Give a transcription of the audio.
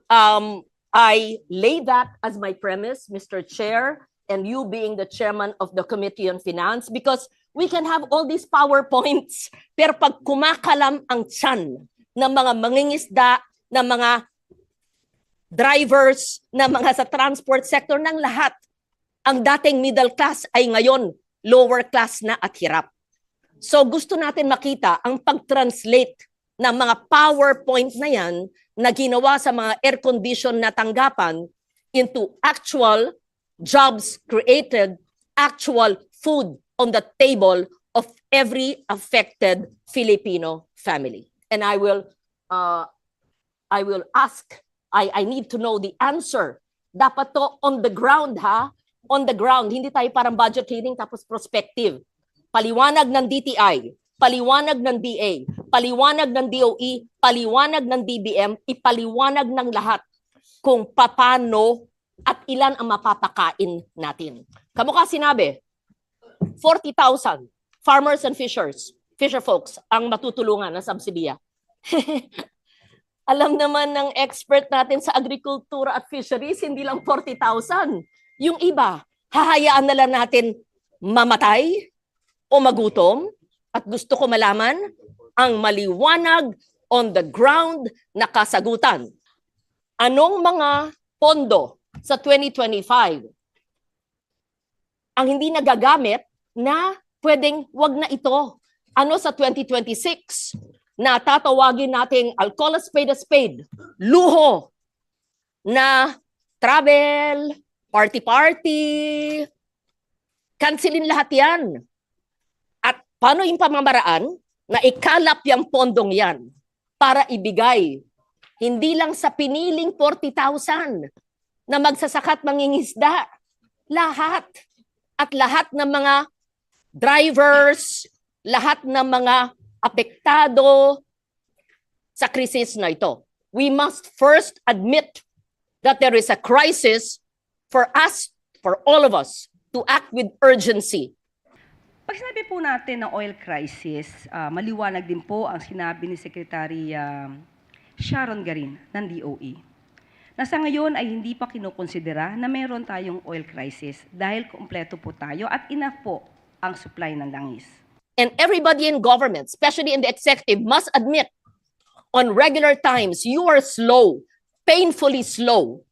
I lay that as my premise, Mr. Chair, and you being the chairman of the Committee on Finance, because we can have all these PowerPoints, pero pag kumakalam ang tiyan ng mga mangingisda, ng mga drivers, ng mga sa transport sector, ng lahat, ang dating middle class ay ngayon lower class na at hirap. So gusto natin makita ang pag-translate ng mga PowerPoint na yan na ginawa sa mga air-conditioned na tanggapan into actual jobs created, actual food on the table of every affected Filipino family. And I will ask, I need to know the answer. Dapat to on the ground, ha? On the ground, hindi tayo parang budget hearing tapos prospective. Paliwanag ng DTI, paliwanag ng DA, paliwanag ng DOE, paliwanag ng DBM, ipaliwanag ng lahat kung paano at ilan ang mapapakain natin. Kamukha sinabi, 40,000 farmers and fisher folks ang matutulungan ng subsidiya. Alam naman ng expert natin sa agrikultura at fisheries, hindi lang 40,000. Yung iba, hahayaan na lang natin mamatay o magutom. At gusto ko malaman ang maliwanag on the ground na kasagutan. Anong mga pondo sa 2025 ang hindi nagagamit na pwedeng wag na ito? Ano sa 2026 na tatawagin nating, I'll call a spade, luho na travel, party-party, cancelin lahat yan. At paano yung pamamaraan na ikalap yung pondong yan para ibigay hindi lang sa piniling 40,000 na magsasakat mangingisda, lahat. At lahat ng mga drivers, lahat ng mga apektado sa krisis na ito. We must first admit that there is a crisis for us, for all of us, to act with urgency. Pag sinabi po natin ng oil crisis, maliwanag din po ang sinabi ni Secretary Sharon Garin ng DOE. Na sa ngayon ay hindi pa kinukonsidera na mayroon tayong oil crisis dahil kumpleto po tayo at enough po ang supply ng langis. And everybody in government, especially in the executive, must admit on regular times you are slow, painfully slow